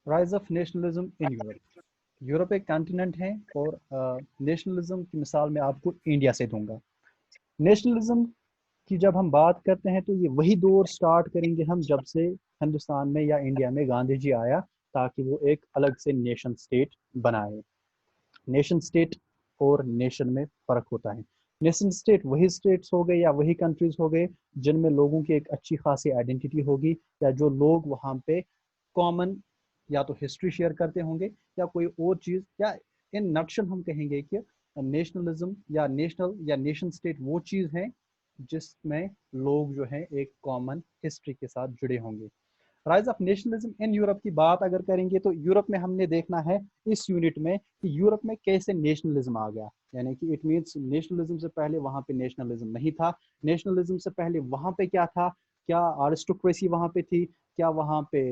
Rise of nationalism in Europe. Europe एक continent है और नेशनलिज्म की मिसाल मैं आपको इंडिया से दूंगा। नेशनलिज्म की जब हम बात करते हैं तो ये वही दौर स्टार्ट करेंगे हम जब से हिंदुस्तान में या इंडिया में गांधी जी आया, ताकि वो एक अलग से नेशन स्टेट बनाए। नेशन स्टेट और नेशन में फर्क होता है। नेशन स्टेट वही स्टेट्स हो गए या वही कंट्रीज हो गए जिनमें लोगों की एक अच्छी खासी आइडेंटिटी होगी, या जो लोग वहाँ पे कॉमन या तो हिस्ट्री शेयर करते होंगे या कोई और चीज़, या इन नक्शल हम कहेंगे कि नेशनलिज्म या नेशनल या नेशन स्टेट वो चीज़ है जिसमें लोग जो है एक कॉमन हिस्ट्री के साथ जुड़े होंगे। Rise of nationalism in Europe की बात अगर करेंगे तो यूरोप में हमने देखना है इस यूनिट में कि यूरोप में कैसे नेशनलिज्म आ गया। यानी कि इट मीन्स नेशनलिज्म से पहले वहाँ पे नेशनलिज्म नहीं था। नेशनलिज्म से पहले वहाँ पे क्या था, क्या आरिस्टोक्रेसी वहाँ पे थी, क्या वहाँ पे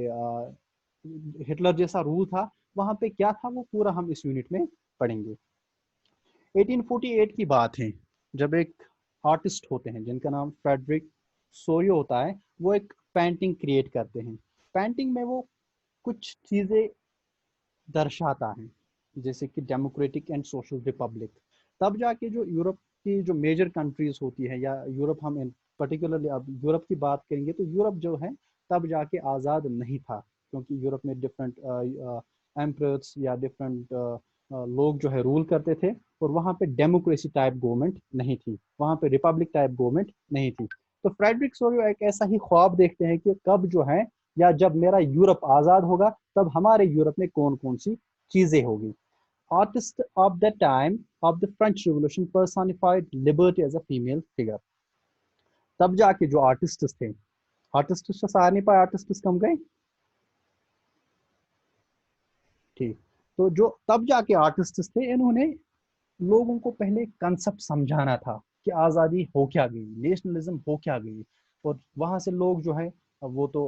हिटलर जैसा रूल था, वहाँ पे क्या था, वो पूरा हम इस यूनिट में पढ़ेंगे। 1848 की बात है जब एक आर्टिस्ट होते हैं जिनका नाम फ्रेडरिक सोरियो होता है, वो एक पेंटिंग क्रिएट करते हैं। पेंटिंग में वो कुछ चीज़ें दर्शाता है, जैसे कि डेमोक्रेटिक एंड सोशल रिपब्लिक। तब जाके जो यूरोप की जो मेजर कंट्रीज होती है, या यूरोप हम इन पर्टिकुलरली अब यूरोप की बात करेंगे तो यूरोप जो है तब जाके आज़ाद नहीं था, क्योंकि यूरोप में डिफरेंट एम्परर्स या डिफरेंट लोग जो है रूल करते थे, और वहाँ पे डेमोक्रेसी टाइप गवर्नमेंट नहीं थी, वहाँ पे रिपब्लिक टाइप गवर्नमेंट नहीं थी। तो फ्रेडरिक सोरियो एक ऐसा ही ख्वाब देखते हैं कि कब जो है, या जब मेरा यूरोप आज़ाद होगा तब हमारे यूरोप में कौन कौन सी चीज़ें होगी। Artist of the time of the French revolution personified liberty as a female figure. तब जाके जो आर्टिस्ट थे, आर्टिस्ट तो सार नहीं पाए, आर्टिस्ट कम गए, ठीक। तो जो तब जाके आर्टिस्ट थे, इन्होंने लोगों को पहले कंसेप्ट समझाना था कि आज़ादी हो क्या गई, नेशनलिज्म हो क्या गई। और वहाँ से लोग जो है वो तो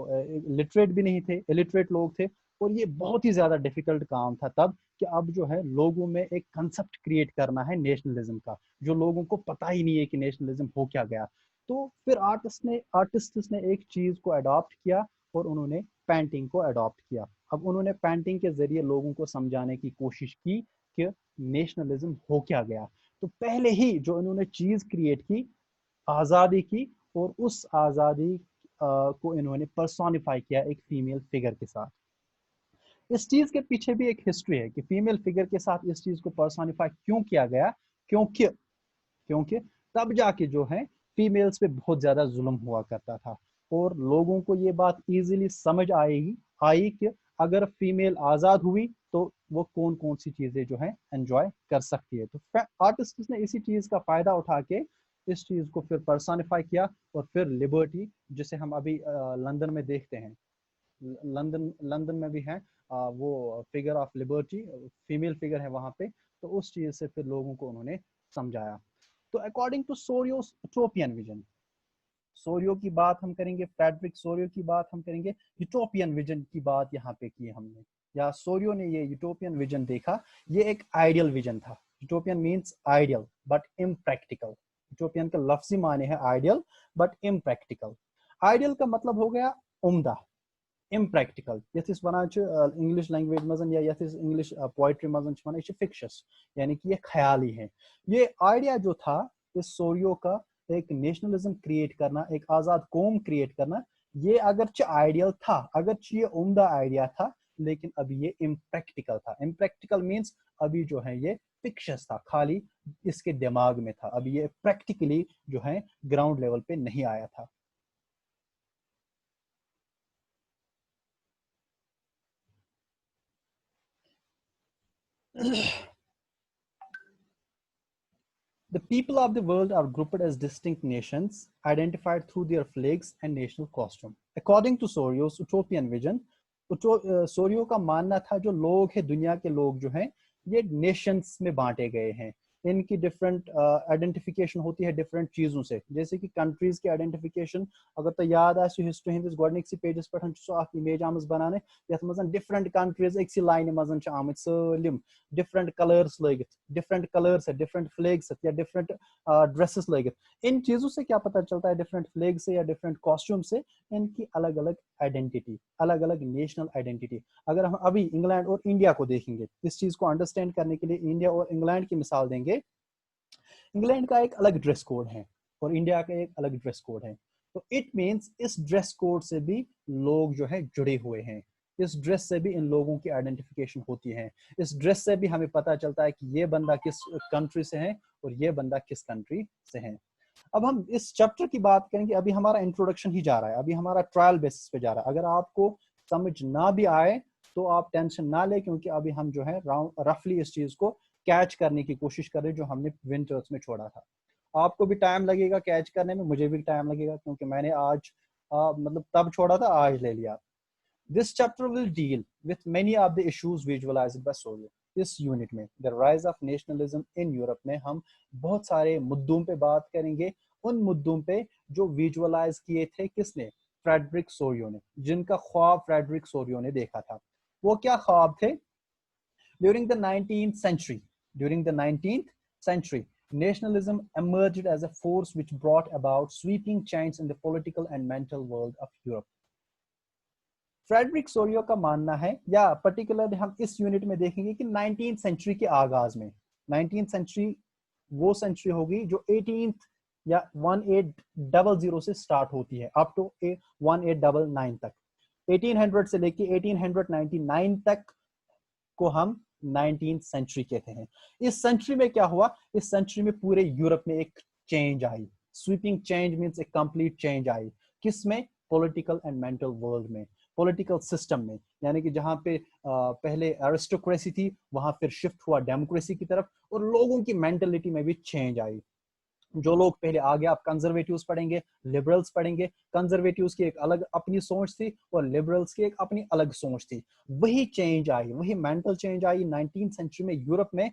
लिटरेट भी नहीं थे, इलिटरेट लोग थे, और ये बहुत ही ज़्यादा डिफिकल्ट काम था तब कि अब जो है लोगों में एक कंसेप्ट क्रिएट करना है नेशनलिज्म का, जो लोगों को पता ही नहीं है कि नेशनलिज्म हो क्या गया। तो फिर आर्टिस्ट ने एक चीज़ को अडॉप्ट किया और उन्होंने पेंटिंग को अडॉप्ट किया। अब उन्होंने पेंटिंग के जरिए लोगों को समझाने की कोशिश की कि नेशनलिज्म हो क्या गया। तो पहले ही जो इन्होंने चीज क्रिएट की, आज़ादी की, और उस आज़ादी को इन्होंने पर्सोनिफाई किया एक फीमेल फिगर के साथ। इस चीज के पीछे भी एक हिस्ट्री है कि फीमेल फिगर के साथ इस चीज को पर्सोनिफाई क्यों किया गया। क्योंकि क्योंकि तब जाके जो है फीमेल्स पे बहुत ज्यादा जुल्म हुआ करता था, और लोगों को ये बात इजीली समझ आई कि अगर फीमेल आजाद हुई तो वो कौन कौन सी चीजें जो है एंजॉय कर सकती है। तो आर्टिस्ट ने इसी चीज का फायदा उठा के इस चीज को फिर पर्सोनिफाई किया, और फिर लिबर्टी, जिसे हम अभी लंदन में देखते हैं, लंदन लंदन में भी है वो figure of liberty, female figure है वहां पे। तो उस चीज से फिर लोगों को उन्होंने समझाया। तो according to Soros's utopian vision, Soros की बात हम करेंगे, फ्रेडरिक सोरियो की बात हम करेंगे, यूटोपियन विजन की बात यहाँ पे की हमने, या सोरियो ने ये यूटोपियन विजन देखा। ये एक आइडियल विजन था। Utopian means ideal but impractical. Utopian का लफ्जी माने है आइडियल बट इम्प्रैक्टिकल। आइडियल का मतलब हो गया उम्दा, इम्प्रैक्टिकल यथिस वन इंग्लिश लैंग्वेज मजन या यथिस इंग्लिश पोइट्री मजन वन फिक्शस, यानी कि ये ख्याली है। ये आइडिया जो था इस सोरियो का, एक नेशनलिज्म क्रिएट करना, एक आज़ाद कौम क्रिएट करना, ये अगरचे आइडियल था, अगरचे ये उम्दा आइडिया था, लेकिन अभी ये इम्प्रैक्टिकल था। इम्प्रैक्टिकल मीन्स अभी जो है ये फिक्शस था, खाली इसके दिमाग में था, अभी ये प्रैक्टिकली जो है ग्राउंड लेवल पे नहीं आया था। The people of the world are grouped as distinct nations, identified through their flags and national costume. According to Sorio's utopian vision, Sorio का मानना था जो लोग हैं, दुनिया के लोग जो हैं, ये नेशंस में बांटे गए हैं। इनकी डिफरेंट आइडेंटिफिकेशन होती है डिफरेंट चीज़ों से, जैसे कि कंट्रीज की आइडेंटिफिकेशन अगर तो याद आसि हिस्ट्री हंदिस गोडनिकसी पेजस पे सो इमेज आम बनाने यथ मज डिफरेंट कंट्रीज एक लाइन मज आम सलिम डिफरेंट कलर्स लगित, डिफरेंट कलर्स डिफरेंट फ्लैग्स या डिफरेंट ड्रेसेस लगित। इन चीज़ों से क्या पता चलता है, डिफरेंट फ्लैग से या डिफरेंट कॉस्ट्यूम से, इनकी अलग अलग आइडेंटिटी, अलग अलग नेशनल आइडेंटिटी। अगर हम अभी इंग्लैंड और इंडिया को देखेंगे, इस चीज को अंडरस्टैंड करने के लिए इंडिया और इंग्लैंड की मिसाल देंगे। इंग्लैंड का एक अलग ड्रेस कोड है और इंडिया का एक अलग ड्रेस कोड है, तो इट मींस इस ड्रेस कोड से भी लोग जो है जुड़े हुए हैं, इस ड्रेस से भी इन लोगों की आइडेंटिफिकेशन होती है, इस ड्रेस से भी हमें पता चलता है कि ये बंदा किस कंट्री से है और ये बंदा किस कंट्री से है। अब हम इस चैप्टर की बात करेंगे, अभी हमारा इंट्रोडक्शन ही जा रहा है, अभी हमारा ट्रायल बेसिस पे जा रहा है। अगर आपको समझ ना भी आए तो आप टेंशन ना ले, क्योंकि अभी हम जो है राउंड रफली इस चीज को कैच करने की कोशिश कर रहे हैं जो हमने विंटर्स में छोड़ा था। आपको भी टाइम लगेगा कैच करने में, मुझे भी टाइम लगेगा, क्योंकि मैंने आज मतलब तब छोड़ा था, आज ले लिया। This chapter will deal with many of the issues visualized by Sawyer. इस यूनिट में the rise of nationalism in Europe में हम बहुत सारे मुद्दों पे बात करेंगे, उन मुद्दों पे जो विजुअलाइज किए थे किसने, फ्रेडरिक सोरियो ने, जिनका ख्वाब फ्रेडरिक सोरियो ने देखा था। वो क्या ख्वाब थे? During the 19th century, nationalism emerged as a force which brought about sweeping change in the political and mental world of Europe. Frederick Sorio का मानना है, या पर्टिकुलरली हम इस यूनिट में देखेंगे कि 19th सेंचुरी के आगाज में, 19th सेंचुरी वो सेंचुरी होगी जो 18th या 1800 से स्टार्ट होती है अप टू 1899 तक, 1800 से लेके 1899 तक को हम 19th सेंचुरी कहते हैं। इस सेंचुरी में क्या हुआ, इस सेंचुरी में पूरे यूरोप में एक चेंज आई, स्वीपिंग चेंज मींस एक कंप्लीट चेंज आई। किसमें? पॉलिटिकल एंड मेंटल वर्ल्ड में, पॉलिटिकल सिस्टम में, यानी कि जहां पे पहले एरिस्टोक्रेसी थी वहां फिर शिफ्ट हुआ डेमोक्रेसी की तरफ, और लोगों की मेंटलिटी में भी चेंज आई। जो लोग पहले आगे आप कंजर्वेटिव्स पढ़ेंगे, लिबरल्स पढ़ेंगे, कंजर्वेटिव्स की एक अलग अपनी सोच थी और लिबरल्स की एक अपनी अलग सोच थी, वही चेंज आई, वही मेंटल चेंज आई 19th सेंचुरी में यूरोप में,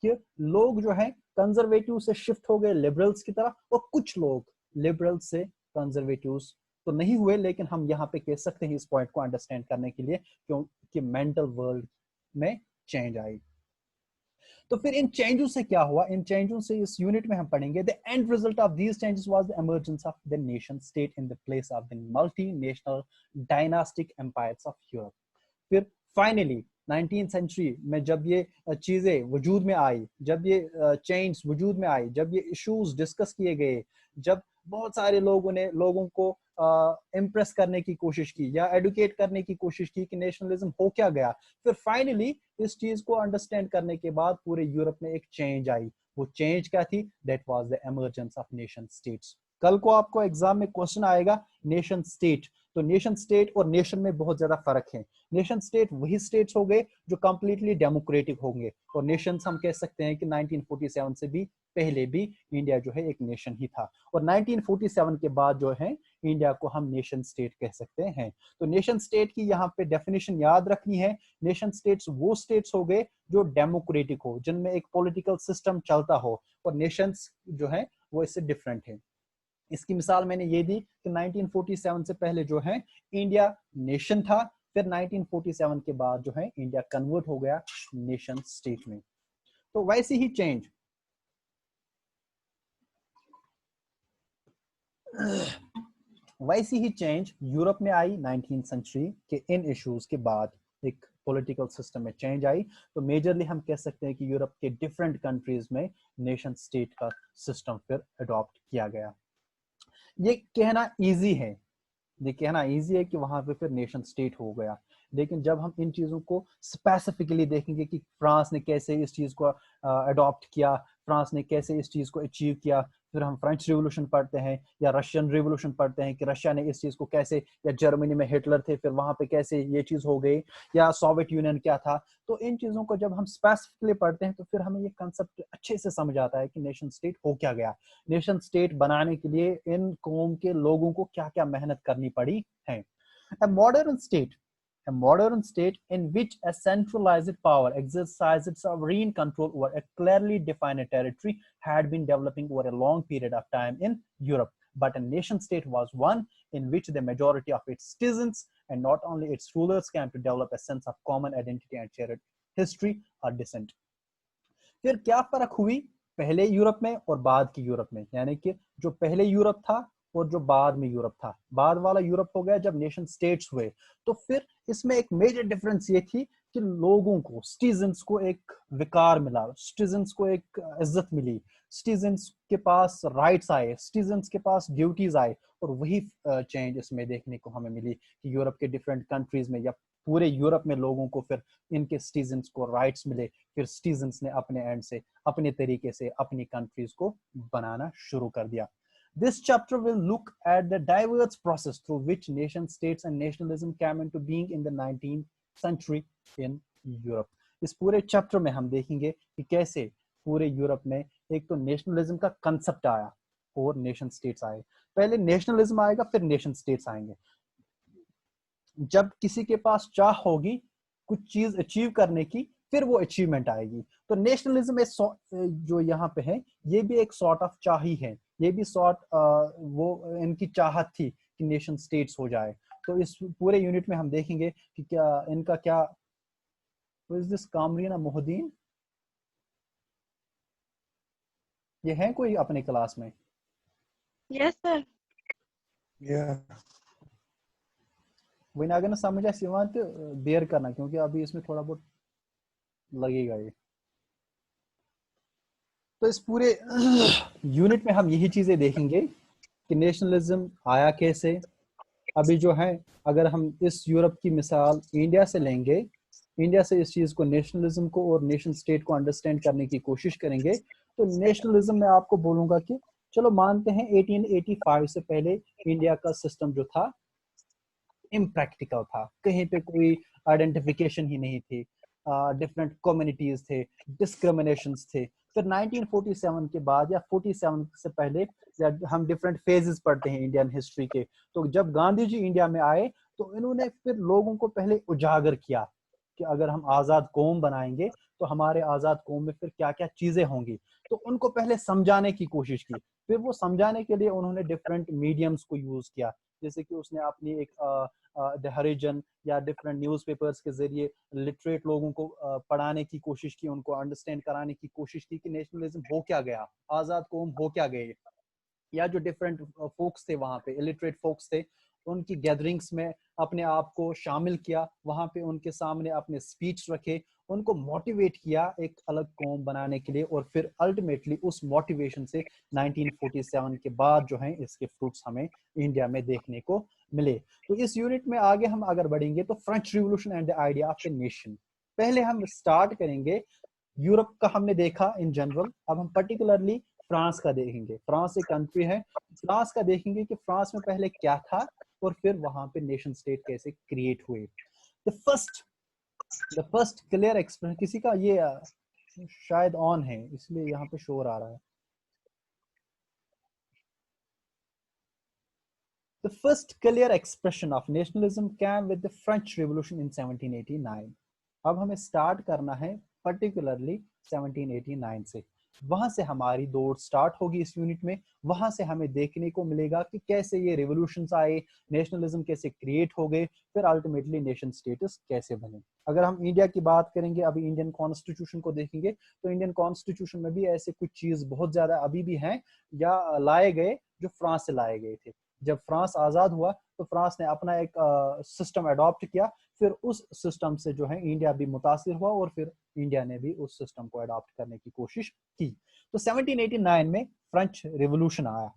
कि लोग जो है कंजर्वेटिव से शिफ्ट हो गए लिबरल्स की तरफ, और कुछ लोग लिबरल्स से कंजर्वेटिव्स तो नहीं हुए, लेकिन हम यहाँ पे कह सकते हैं इस पॉइंट को अंडरस्टैंड करने के लिए, क्योंकि मेंटल वर्ल्ड में चेंज आई। तो फिर इन चेंजों से क्या हुआ, इन चेंजों से इस यूनिट में हम पढ़ेंगे the end result of these changes was the emergence of the nation state in the place of the multinational dynastic empires of Europe. फिर फाइनली 19th सेंचुरी में जब ये चीजें वजूद में आई, जब ये चेंज वजूद में आई, जब ये इश्यूज डिस्कस किए गए, जब बहुत सारे लोगों ने लोगों को इम्प्रेस करने की कोशिश की या एडुकेट करने की कोशिश की कि नेशनलिज्म हो क्या गया, फिर फाइनली इस चीज को अंडरस्टैंड करने के बाद पूरे यूरोप में एक चेंज आई। वो चेंज क्या थी? That was the emergence of nation states. कल को आपको एग्जाम में क्वेश्चन आएगा नेशन स्टेट, तो नेशन स्टेट और नेशन में बहुत ज्यादा फर्क है। नेशन स्टेट वही स्टेट्स हो गए जो कंप्लीटली डेमोक्रेटिक होंगे, और नेशंस हम कह सकते हैं कि 1947 से भी पहले भी इंडिया जो है एक नेशन ही था, और 1947 के बाद जो है इंडिया को हम नेशन स्टेट कह सकते हैं। तो नेशन स्टेट की यहाँ पे डेफिनेशन याद रखनी है, नेशन स्टेट्स वो स्टेट्स हो गए जो डेमोक्रेटिक हो, जिनमें एक पॉलिटिकल सिस्टम चलता हो, और नेशंस जो है वो इससे डिफरेंट है। इसकी मिसाल मैंने ये दी कि 1947 से पहले जो है इंडिया नेशन था, फिर 1947 के बाद जो है इंडिया कन्वर्ट हो गया नेशन स्टेट में। तो वैसी ही चेंज यूरोप में आई 19th सेंचुरी के इन इश्यूज के बाद, एक पॉलिटिकल सिस्टम में चेंज आई। तो मेजरली हम कह सकते हैं कि यूरोप के डिफरेंट कंट्रीज में नेशन स्टेट का सिस्टम फिर अडॉप्ट किया गया। ये कहना इजी है, ये कहना इजी है कि वहां पे फिर नेशन स्टेट हो गया, लेकिन जब हम इन चीजों को स्पेसिफिकली देखेंगे कि फ्रांस ने कैसे इस चीज को अडॉप्ट किया, फ्रांस ने कैसे इस चीज को अचीव किया, फिर हम फ्रेंच रिवोल्यूशन पढ़ते हैं या रशियन रिवोल्यूशन पढ़ते हैं कि रशिया ने इस चीज को कैसे, या जर्मनी में हिटलर थे फिर वहां पे कैसे ये चीज हो गई, या सोवियत यूनियन क्या था। तो इन चीजों को जब हम स्पेसिफिकली पढ़ते हैं तो फिर हमें ये कंसेप्ट अच्छे से समझ आता है कि नेशन स्टेट हो क्या गया, नेशन स्टेट बनाने के लिए इन कौम के लोगों को क्या क्या मेहनत करनी पड़ी है। A modern state a modern state in which a centralized power exercised sovereign control over a clearly defined territory had been developing over a long period of time in Europe. But a nation state was one in which the majority of its citizens and not only its rulers came to develop a sense of common identity and shared history or descent. फिर क्या फर्क हुई पहले Europe में और बाद की Europe में, यानी कि जो पहले यूरोप था और जो बाद में यूरोप था, बाद वाला यूरोप हो गया जब नेशन स्टेट्स हुए। तो फिर इसमें एक मेजर डिफरेंस ये थी कि लोगों को, सिटीजन्स को एक विकार मिला, सिटीजन्स को एक इज्जत मिली, सिटीजन्स के पास राइट्स आए, सिटीजन्स के पास ड्यूटीज आए। और वही चेंज इसमें देखने को हमें मिली कि यूरोप के डिफरेंट कंट्रीज में या पूरे यूरोप में लोगों को फिर इनके सिटीजन्स को राइट्स मिले। फिर सिटीजन्स ने अपने एंड से, अपने तरीके से अपनी कंट्रीज को बनाना शुरू कर दिया। This chapter will look at the diverse process through which nation states and nationalism came into being in the 19th century in Europe. इस पूरे चैप्टर में हम देखेंगे कि कैसे पूरे यूरोप में एक तो नेशनलिज्म का कंसेप्ट आया और नेशन स्टेट्स आए। पहले नेशनलिज्म आएगा, फिर नेशन स्टेट्स आएंगे। जब किसी के पास चाह होगी कुछ चीज अचीव करने की, फिर वो अचीवमेंट आएगी। तो नेशनलिज्म जो यहाँ पे है, ये भी एक सॉर्ट ऑफ चाह ही है, ये भी सॉर्ट वो इनकी चाहत थी कि नेशन स्टेट्स हो जाए। तो इस पूरे यूनिट में हम देखेंगे कि क्या इनका क्या। इज दिस कामरीना मोहद्दीन, ये है कोई अपने क्लास में? Yes sir. वही ना, अगर ना समझ आए सिवांत बेयर करना, क्योंकि अभी इसमें थोड़ा बहुत लगेगा ये। तो इस पूरे यूनिट में हम यही चीजें देखेंगे कि नेशनलिज्म आया कैसे। अभी जो है, अगर हम इस यूरोप की मिसाल इंडिया से लेंगे, इंडिया से इस चीज को, नेशनलिज्म को और नेशन स्टेट को अंडरस्टैंड करने की कोशिश करेंगे, तो नेशनलिज्म में आपको बोलूंगा कि चलो मानते हैं 1885 से पहले इंडिया का सिस्टम जो था इम्प्रैक्टिकल था, कहीं पे कोई आइडेंटिफिकेशन ही नहीं थी, डिफरेंट कम्युनिटीज थे, डिस्क्रिमिनेशंस थे। फिर 1947 के बाद या 47 से पहले, या हम डिफरेंट फेजेस पढ़ते हैं इंडियन हिस्ट्री के, तो जब गांधी जी इंडिया में आए तो इन्होंने फिर लोगों को पहले उजागर किया कि अगर हम आजाद कौम बनाएंगे तो हमारे आजाद कौम में फिर क्या क्या चीजें होंगी। तो उनको पहले समझाने की कोशिश की। फिर वो समझाने के लिए उन्होंने डिफरेंट मीडियम्स को यूज किया, जैसे कि उसने अपनी एक द हरिजन या डिफरेंट न्यूज़पेपर्स के जरिए लिटरेट लोगों को पढ़ाने की कोशिश की, उनको अंडरस्टैंड कराने की कोशिश की कि नेशनलिज्म हो क्या गया, आजाद कौम हो क्या गए। या जो डिफरेंट फोक्स थे वहां पे, इलिटरेट फोक्स थे, उनकी गैदरिंग्स में अपने आप को शामिल किया, वहां पे उनके सामने अपने स्पीच रखे, उनको मोटिवेट किया एक अलग कौम बनाने के लिए। और फिर अल्टीमेटली उस मोटिवेशन से 1947 के बाद जो है इसके फ्रूट्स हमें इंडिया में देखने को मिले। तो इस यूनिट में आगे हम अगर बढ़ेंगे तो French revolution and the idea of the nation. पहले हम स्टार्ट करेंगे यूरोप का, हमने देखा इन जनरल, अब हम पर्टिकुलरली फ्रांस का देखेंगे। फ्रांस एक कंट्री है, फ्रांस का देखेंगे कि फ्रांस में पहले क्या था और फिर वहां पे नेशन स्टेट कैसे क्रिएट हुए। द फर्स्ट क्लियर एक्सप्रेशन, किसी का ये शायद ऑन है इसलिए यहाँ पे शोर आ रहा है। The first clear expression of nationalism came with the French Revolution in 1789. अब हमें स्टार्ट करना है पर्टिकुलरली 1789 से, वहां से हमारी दौड़ स्टार्ट होगी इस यूनिट में। वहां से हमें देखने को मिलेगा कि कैसे ये रिवोल्यूशंस आए, नेशनलिज्म कैसे क्रिएट हो गए, फिर अल्टीमेटली नेशन स्टेटस कैसे बने। अगर हम इंडिया की बात करेंगे, अभी इंडियन कॉन्स्टिट्यूशन को देखेंगे, तो इंडियन कॉन्स्टिट्यूशन में भी ऐसे कुछ चीज बहुत ज्यादा अभी भी हैं या लाए गए जो फ्रांस से लाए गए थे। जब फ्रांस आजाद हुआ तो फ्रांस ने अपना एक सिस्टम अडॉप्ट किया, फिर उस सिस्टम से जो है इंडिया भी मुतासिर हुआ और फिर इंडिया ने भी उस सिस्टम को अडॉप्ट करने की कोशिश की। तो 1789 में फ्रेंच रिवॉल्यूशन आया,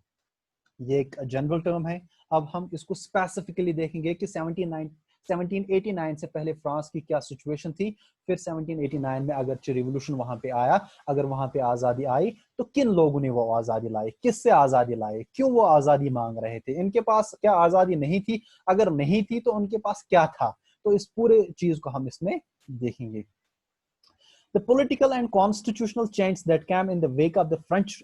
ये एक जनरल टर्म है। अब हम इसको स्पेसिफिकली देखेंगे कि 1789 से पहले फ्रांस की क्या सिचुएशन थी, फिर 1789 में अगर रिवॉल्यूशन वहां पे आया, अगर वहां पे आजादी आई तो किन लोगों ने वो आजादी लाई, किससे आजादी लाई, क्यों वो आजादी मांग रहे थे, इनके पास क्या आजादी नहीं थी, अगर नहीं थी तो उनके पास क्या था। तो इस पूरे चीज को हम इसमें देखेंगे। The political and constitutional change that came in the wake of the French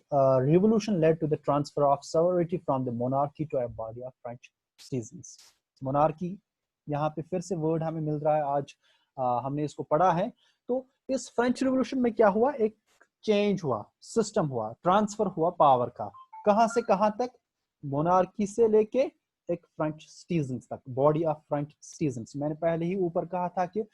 Revolution led to the transfer of sovereignty from the monarchy to a body of French citizens. Monarchy यहाँ पे फिर से वर्ड हमें मिल रहा है आज, हमने इसको पढ़ा है। तो इस फ्रेंच रिवॉल्यूशन में क्या हुआ, एक चेंज हुआ, सिस्टम हुआ, ट्रांसफर हुआ पावर का, कहां से कहां तक, मोनार्की से लेके एक फ्रेंच सिटीजन्स तक, बॉडी ऑफ फ्रेंच सिटीजन्स। मैंने पहले ही ऊपर कहा था कि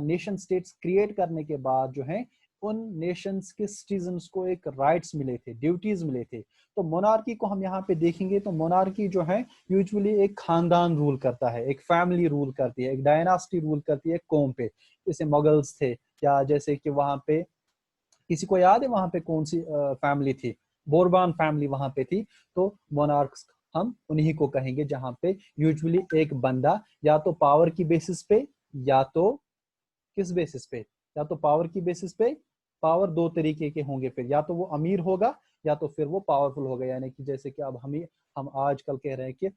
नेशन स्टेट्स क्रिएट करने के बाद जो है उन नेशंस के सिटीजन्स को एक राइट्स मिले थे, ड्यूटीज मिले थे। तो मोनार्की को हम यहाँ पे देखेंगे तो मोनार्की जो है यूजुअली एक खानदान रूल करता है, एक फैमिली रूल करती है, एक डायनास्टी रूल करती है कौम पे। जैसे मुगल्स थे, या जैसे कि वहां पे किसी को याद है वहां पे कौन सी फैमिली थी, बोरबान फैमिली वहां पे थी। तो मोनार्क्स हम उन्हीं को कहेंगे जहां पे यूजुअली एक बंदा या तो पावर की बेसिस पे, या तो किस बेसिस पे, या तो पावर की बेसिस पे, पावर दो तरीके के होंगे, फिर या तो वो अमीर होगा या तो फिर वो पावरफुल होगा। यानी कि जैसे कि अब हम आजकल कह रहे हैं कि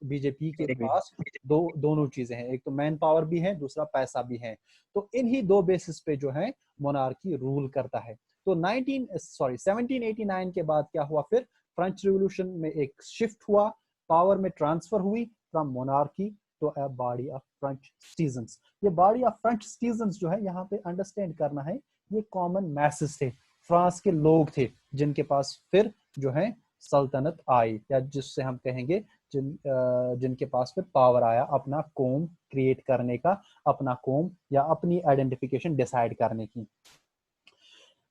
बीजेपी के पास दोनों चीजें हैं, एक तो मैन पावर भी है, दूसरा पैसा भी है। तो इन्हीं दो बेसिस पे जो है मोनार्की रूल करता है। तो 1789 के बाद क्या हुआ, फिर फ्रेंच रिवॉल्यूशन में एक शिफ्ट हुआ, पावर में ट्रांसफर हुई from monarchy to a body of French citizens. ये बॉडी ऑफ फ्रेंच सिटीजन्स जो है यहाँ पे अंडरस्टैंड करना है, ये कॉमन मैसेज थे, फ्रांस के लोग थे जिनके पास फिर जो है सल्तनत आई, या जिससे हम कहेंगे जिनके पास फिर पावर आया अपना कौम क्रिएट करने का, अपना कौम या अपनी आइडेंटिफिकेशन डिसाइड करने की।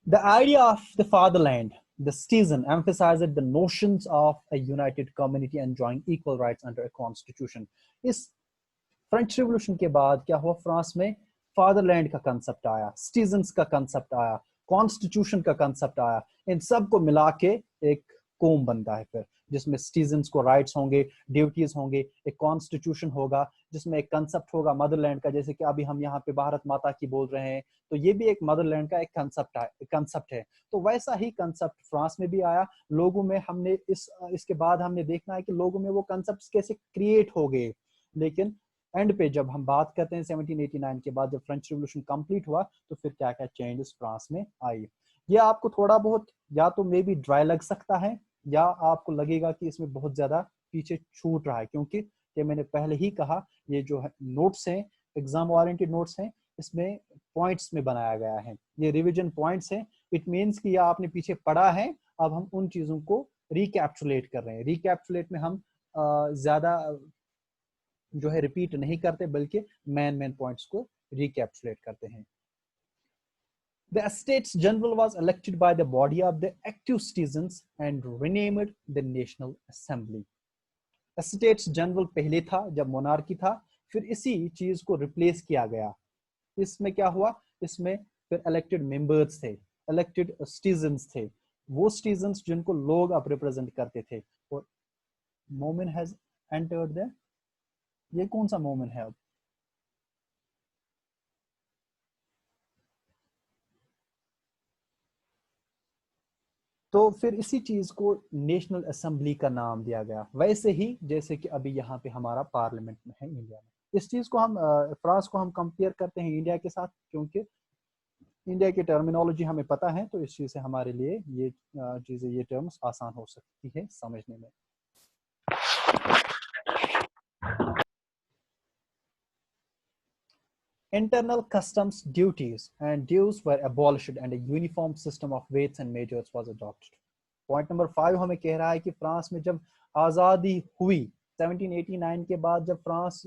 The idea of the fatherland, the citizen, emphasized the notions of a united community enjoying equal rights under a constitution. इस फ्रेंच रिवॉल्यूशन के बाद क्या हुआ, फ्रांस में फादरलैंड का कंसेप्ट आया, सिटीजन्स का कंसेप्ट आया, कॉन्स्टिट्यूशन का कंसेप्ट आया। इन सब को मिला के एक कौम बनता है फिर, जिसमें सिटीजन्स को राइट्स होंगे, ड्यूटीज होंगे, एक कॉन्स्टिट्यूशन होगा जिसमें एक कंसेप्ट होगा मदरलैंड का। जैसे कि अभी हम यहाँ पे भारत माता की बोल रहे हैं, तो ये भी एक मदरलैंड का एक कंसेप्ट है। तो वैसा ही कंसेप्ट फ्रांस में भी आया लोगों में। हमने इसके बाद हमने देखना है कि लोगों में वो कंसेप्ट कैसे क्रिएट हो गए। लेकिन एंड पे जब हम बात करते हैं 1789 के बाद, जब फ्रेंच रिवॉल्यूशन कंप्लीट हुआ, तो फिर क्या क्या चेंजेस फ्रांस में आई। ये आपको थोड़ा बहुत या तो मे बी ड्राई लग सकता है, या आपको लगेगा कि इसमें बहुत ज्यादा पीछे छूट रहा है, क्योंकि ये मैंने पहले ही कहा, ये जो है नोट्स हैं, एग्जाम ओरिएंटेड नोट्स हैं, इसमें पॉइंट्स में बनाया गया है, ये रिविजन पॉइंट्स हैं। इट मीन्स कि यह आपने पीछे पढ़ा है, अब हम उन चीजों को रिकैप्सुलेट कर रहे हैं। रिकैप्सुलेट में हम ज्यादा जो है रिपीट नहीं करते, बल्कि मेन पॉइंट्स को रिकैप्सुलेट करते हैं। The Estates General was elected by the body of the active citizens and renamed the National Assembly. Estates General पहले था जब मोनार्की था, फिर इसी चीज को रिप्लेस किया गया। इसमें क्या हुआ, इसमें फिर इलेक्टेड मेंबर्स थे, इलेक्टेड सिटीजन्स थे, वो सिटीजन्स जिनको लोग अब रिप्रेजेंट करते थे। और मोमेंट हैज एंटर्ड द, ये कौन सा मोमेंट है अब, तो फिर इसी चीज को नेशनल असेंबली का नाम दिया गया, वैसे ही जैसे कि अभी यहाँ पे हमारा पार्लियामेंट में है इंडिया में। इस चीज को हम फ्रांस को हम कंपेयर करते हैं इंडिया के साथ, क्योंकि इंडिया की टर्मिनोलॉजी हमें पता है, तो इस चीज से हमारे लिए ये चीजें, ये टर्म्स आसान हो सकती है समझने में। Internal customs duties and dues were abolished and a uniform system of weights and measures was adopted. Point number 5 हमें कह रहा है कि फ्रांस में जब आज़ादी हुई 1789 के बाद, जब फ्रांस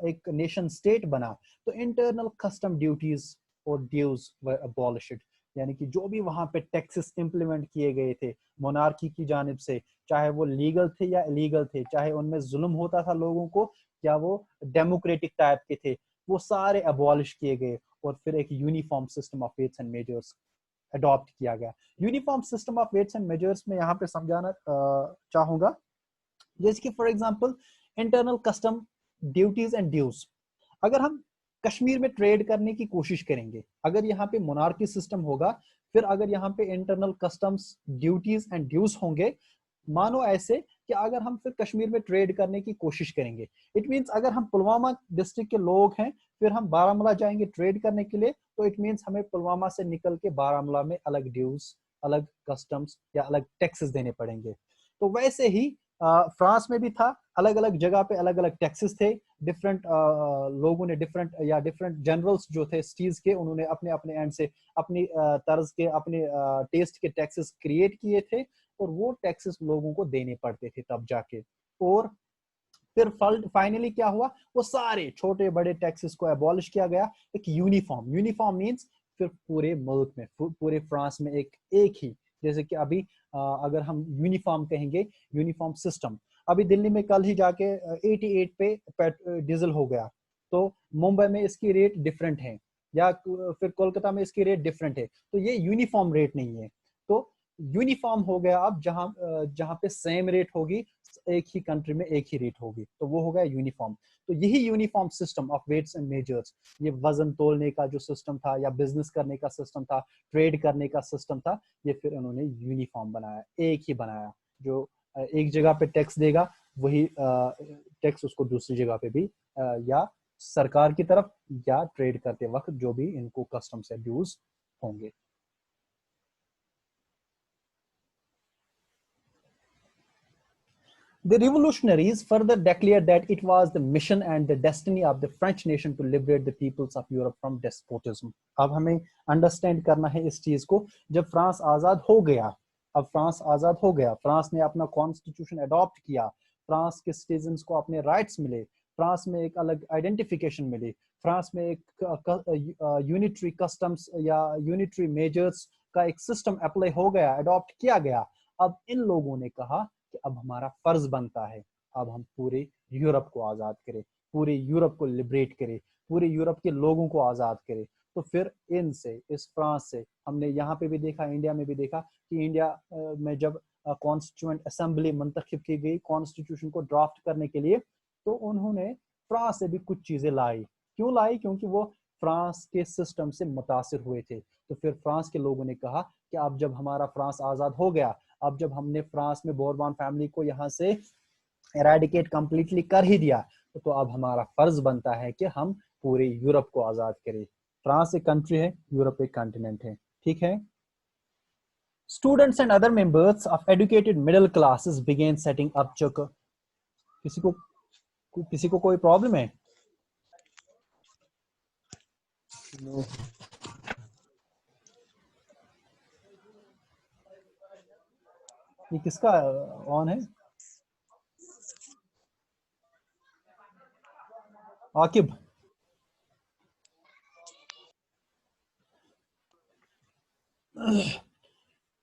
एक नेशन स्टेट बना, तो इंटरनल कस्टम ड्यूटीज और ड्यूज वर अबॉलिश्ड। यानी कि जो भी वहां पे टैक्सेस इंप्लीमेंट किए गए थे मोनार्की की जानिब से, चाहे वो लीगल थे या इलीगल थे, चाहे उनमें जुल्म होता था लोगों को या वो डेमोक्रेटिक टाइप के थे, वो सारे अबॉलिश किए गए और फिर एक uniform system of weights and measures adopt किया गया। Uniform system of weights and measures में यहाँ पे समझाना चाहूंगा, जैसे कि for example internal custom duties and dues. अगर हम कश्मीर में ट्रेड करने की कोशिश करेंगे, अगर यहाँ पे मोनार्की सिस्टम होगा, फिर अगर यहाँ पे internal customs duties and dues होंगे, मानो ऐसे कि अगर हम फिर कश्मीर में ट्रेड करने की कोशिश करेंगे, इट मींस अगर हम पुलवामा डिस्ट्रिक्ट के लोग हैं, फिर हम बारामूला जाएंगे ट्रेड करने के लिए, तो इट मींस हमें पुलवामा से निकल के बारामूला में अलग ड्यूज, अलग कस्टम्स या अलग टैक्सेस देने पड़ेंगे। तो वैसे ही फ्रांस में भी था, अलग अलग जगह पे अलग अलग टैक्सेस थे, डिफरेंट लोगों ने डिफरेंट जनरल्स जो थे सिटीज के, उन्होंने अपने अपने एंड से अपनी तर्ज के अपने टेस्ट के टैक्सेस क्रिएट किए थे, और वो टैक्सेस लोगों को देने पड़ते थे तब जाके। और फिर फाइनली क्या हुआ, वो सारे छोटे बड़े टैक्सेस को एबॉलिश किया गया, एक यूनिफॉर्म, यूनिफॉर्म मींस फिर पूरे मुल्क में, पूरे फ्रांस में एक ही, जैसे कि अभी अगर हम यूनिफॉर्म कहेंगे, यूनिफॉर्म सिस्टम। अभी दिल्ली में कल ही जाके 88 पे डीजल हो गया, तो मुंबई में इसकी रेट डिफरेंट है, या फिर कोलकाता में इसकी रेट डिफरेंट है, तो ये यूनिफॉर्म रेट नहीं है। तो यूनिफॉर्म हो गया अब, जहां जहां पे सेम रेट होगी, एक ही कंट्री में एक ही रेट होगी, तो वो हो गया यूनिफॉर्म। तो यही uniform system of weights and measures, ये वजन तोलने का जो सिस्टम था, या बिजनेस करने का सिस्टम था, ट्रेड करने का सिस्टम था, ये फिर उन्होंने यूनिफॉर्म बनाया, एक ही बनाया। जो एक जगह पे टैक्स देगा, वही टैक्स उसको दूसरी जगह पे भी, या सरकार की तरफ, या ट्रेड करते वक्त जो भी इनको कस्टम से ड्यूज होंगे। The revolutionaries further declared that it was the mission and the destiny of the French nation to liberate the peoples of Europe from despotism. अब हमें अंडरस्टैंड करना है इस चीज को। जब फ्रांस आजाद हो गया, अब फ्रांस आजाद हो गया, फ्रांस ने अपना कॉन्स्टिट्यूशन अडॉप्ट किया, फ्रांस के सिटीजन्स को अपने राइट्स मिले, फ्रांस में एक अलग आइडेंटिफिकेशन मिली, फ्रांस में एक यूनिटरी कस्टम्स या यूनिटरी मेजर्स का एक सिस्टम अप्लाई हो गया, अडॉप्ट किया गया। अब इन लोगों ने कहा कि अब हमारा फर्ज बनता है, अब हम पूरे यूरोप को आजाद करें, पूरे यूरोप को लिबरेट करें, पूरे यूरोप के लोगों को आजाद करें। तो फिर इनसे, इस फ्रांस से, हमने यहाँ पे भी देखा, इंडिया में भी देखा कि इंडिया में जब कॉन्स्टिट्यूएंट असेंबली मुंतखब की गई कॉन्स्टिट्यूशन को ड्राफ्ट करने के लिए, तो उन्होंने फ्रांस से भी कुछ चीजें लाई। क्यों लाई? क्योंकि वो फ्रांस के सिस्टम से मुतासिर हुए थे। तो फिर फ्रांस के लोगों ने कहा कि अब जब हमारा फ्रांस आजाद हो गया, अब जब हमने फ्रांस में बोरबॉन फैमिली को यहाँ से एराडिकेट कंप्लीटली कर ही दिया, तो अब हमारा फर्ज बनता है कि हम पूरे यूरोप को आजाद करें। फ्रांस एक कंट्री है, यूरोप एक कॉन्टिनेंट है, ठीक है। Students and other members of educated middle classes began setting up chuck. किसी को कोई प्रॉब्लम है? no. ये किसका ऑन है? आकिब।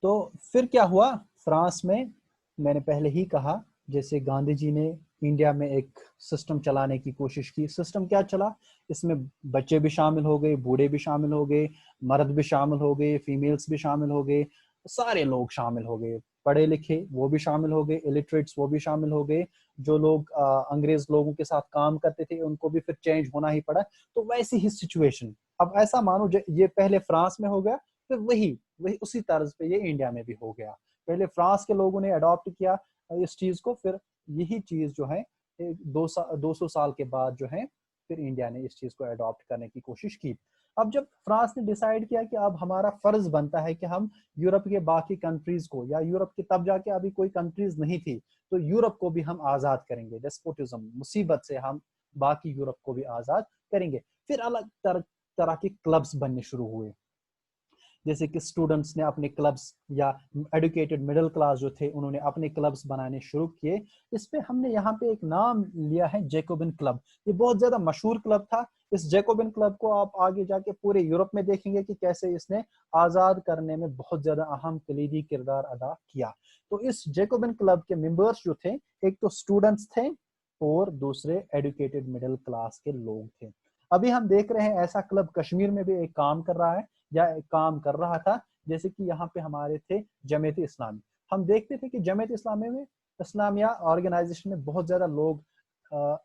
तो फिर क्या हुआ फ्रांस में? मैंने पहले ही कहा, जैसे गांधी जी ने इंडिया में एक सिस्टम चलाने की कोशिश की। सिस्टम क्या चला? इसमें बच्चे भी शामिल हो गए, बूढ़े भी शामिल हो गए, मर्द भी शामिल हो गए, फीमेल्स भी शामिल हो गए, सारे लोग शामिल हो गए, पढ़े लिखे वो भी शामिल हो गए, इलिटरेट्स वो भी शामिल हो गए, जो लोग अंग्रेज लोगों के साथ काम करते थे उनको भी फिर चेंज होना ही पड़ा। तो वैसी ही सिचुएशन, अब ऐसा मानो ये पहले फ्रांस में हो गया, फिर वही वही उसी तर्ज पे ये इंडिया में भी हो गया। पहले फ्रांस के लोगों ने अडॉप्ट किया इस चीज को, फिर यही चीज जो है 200 साल के बाद जो है फिर इंडिया ने इस चीज को अडॉप्ट करने की कोशिश की। अब जब फ्रांस ने डिसाइड किया कि अब हमारा फर्ज बनता है कि हम यूरोप के बाकी कंट्रीज को, या यूरोप की तब जाके अभी कोई कंट्रीज नहीं थी, तो यूरोप को भी हम आजाद करेंगे, डेस्पोटिज्म मुसीबत से हम बाकी यूरोप को भी आजाद करेंगे। फिर अलग तरह के क्लब्स बनने शुरू हुए, जैसे कि स्टूडेंट्स ने अपने क्लब्स, या एडुकेटेड मिडिल क्लास जो थे उन्होंने अपने क्लब्स बनाने शुरू किए। इसमें हमने यहाँ पे एक नाम लिया है, जैकोबिन क्लब। ये बहुत ज्यादा मशहूर क्लब था। इस जैकोबिन क्लब को आप आगे जाके पूरे यूरोप में देखेंगे कि कैसे इसने आजाद करने में बहुत ज्यादा अहम कलीदी किरदार अदा किया। तो इस जैकोबिन क्लब के मेंबर्स जो थे, एक तो स्टूडेंट्स थे और दूसरे एडुकेटेड मिडिल क्लास के लोग थे। अभी हम देख रहे हैं ऐसा क्लब कश्मीर में भी एक काम कर रहा है, या काम कर रहा था। जैसे कि यहाँ पे हमारे थे जमीयत इस्लामी। हम देखते थे कि जमीयत इस्लामी में, इस्लामिया ऑर्गेनाइजेशन में बहुत ज्यादा लोग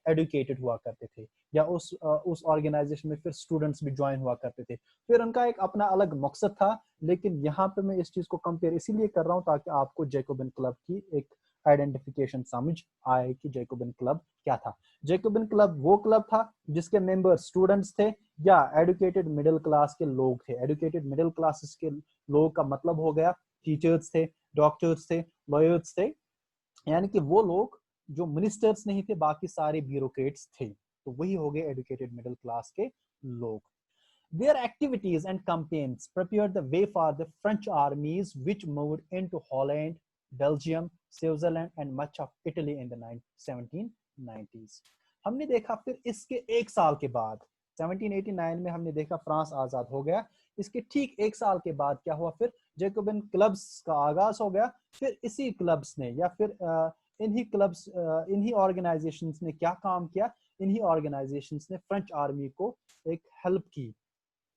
एडुकेटेड हुआ करते थे, या उस ऑर्गेनाइजेशन में फिर स्टूडेंट्स भी ज्वाइन हुआ करते थे। फिर उनका एक अपना अलग मकसद था। लेकिन यहाँ पे मैं इस चीज को कंपेयर इसीलिए कर रहा हूँ ताकि आपको जैकोबिन क्लब की एक आइडेंटिफिकेशन समझ आए कि जैकोबिन क्लब क्या था। जैकोबिन क्लब वो क्लब था जिसके मेंबर स्टूडेंट्स थे या एडुकेटेड मिडिल क्लास के लोग थे। एडुकेटेड मिडिल क्लासेस के लोग का मतलब हो गया टीचर्स थे, डॉक्टर्स थे, लॉयर्स थे, यानी कि वो लोग जो मिनिस्टर्स नहीं थे, बाकी सारे ब्यूरोक्रेट्स थे, तो वही हो गए एजुकेटेड मिडिल क्लास के लोग. Their activities and campaigns prepared the way for the French armies which moved into Holland, Belgium, Switzerland and much of Italy in the 1790s. हमने देखा फिर इसके एक साल के बाद 1789 में हमने देखा फ्रांस आजाद हो गया. इसके ठीक एक साल के बाद क्या हुआ, फिर जैकोबिन क्लब्स का आगाज हो गया. फिर इसी क्लब्स ने या फिर इन्हीं ऑर्गेनाइजेशंस ने क्या काम किया, इन्हीं ऑर्गेनाइजेशंस ने फ्रेंच आर्मी को एक हेल्प की.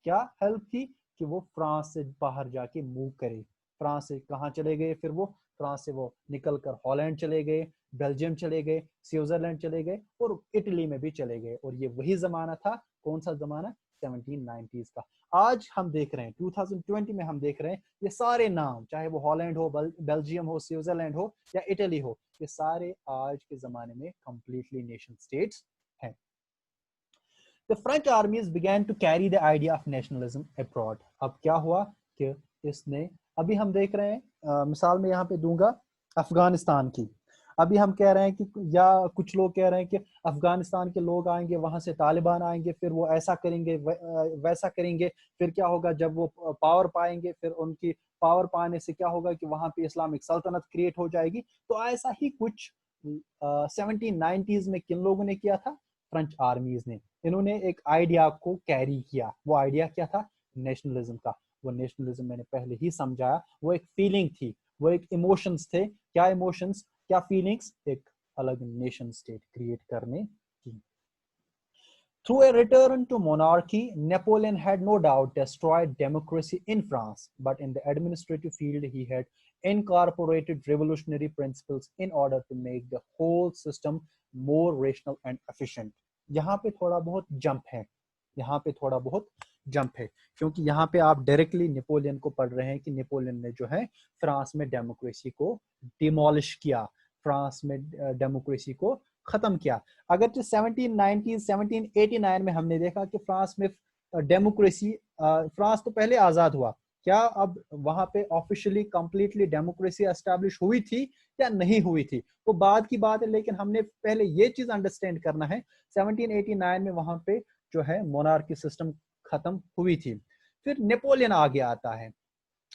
क्या हेल्प की कि वो फ्रांस से बाहर जाके मूव करे. फ्रांस से कहाँ चले गए, फिर वो फ्रांस से वो निकल कर हॉलैंड चले गए, बेल्जियम चले गए, स्विट्जरलैंड चले गए और इटली में भी चले गए. और ये वही जमाना था, कौन सा जमाना, 1790s का. आज हम देख रहे हैं 2020 में हम देख रहे हैं ये सारे नाम, चाहे वो हॉलैंड हो, बेल्जियम हो, स्विट्जरलैंड हो या इटली हो, ये सारे आज के जमाने में कंप्लीटली नेशन स्टेट्स हैं. The French armies began to carry the idea of nationalism abroad. अब क्या हुआ कि इसने, अभी हम देख रहे हैं, मिसाल में यहाँ पे दूंगा अफगानिस्तान की. अभी हम कह रहे हैं कि, या कुछ लोग कह रहे हैं कि अफगानिस्तान के लोग आएंगे, वहां से तालिबान आएंगे, फिर वो ऐसा करेंगे, वैसा करेंगे. फिर क्या होगा, जब वो पावर पाएंगे, फिर उनकी पावर पाने से क्या होगा कि वहां पे इस्लामिक सल्तनत क्रिएट हो जाएगी. तो ऐसा ही कुछ 1790s में किन लोगों ने किया था, फ्रेंच आर्मीज ने. इन्होंने एक आइडिया को कैरी किया. वो आइडिया क्या था, नेशनलिज्म का. वो नेशनलिज्म मैंने पहले ही समझाया, वो एक फीलिंग थी, वो एक इमोशंस थे. क्या इमोशंस, क्या फीलिंग्स, एक अलग नेशन स्टेट क्रिएट करने की. Through a return to monarchy, Napoleon had no doubt destroyed democracy in France, but in the administrative field he had incorporated revolutionary principles in order to make the whole system more rational and efficient. यहाँ पे थोड़ा बहुत jump है, यहाँ पे थोड़ा बहुत jump है, क्योंकि यहाँ पे आप डायरेक्टली नेपोलियन को पढ़ रहे हैं कि नेपोलियन ने जो है फ्रांस में डेमोक्रेसी को डिमोलिश किया, फ्रांस में डेमोक्रेसी को खत्म किया. अगर 1790 1789 में हमने देखा कि फ्रांस में डेमोक्रेसी, फ्रांस तो पहले आजाद हुआ, क्या अब वहां पे ऑफिशियली कंप्लीटली डेमोक्रेसी एस्टैब्लिश हुई थी या नहीं हुई थी, वो बाद की बात है. लेकिन हमने पहले ये चीज अंडरस्टैंड करना है, 1789 में वहां पे जो है मोनार्की सिस्टम खत्म हुई थी. फिर नेपोलियन आगे आता है.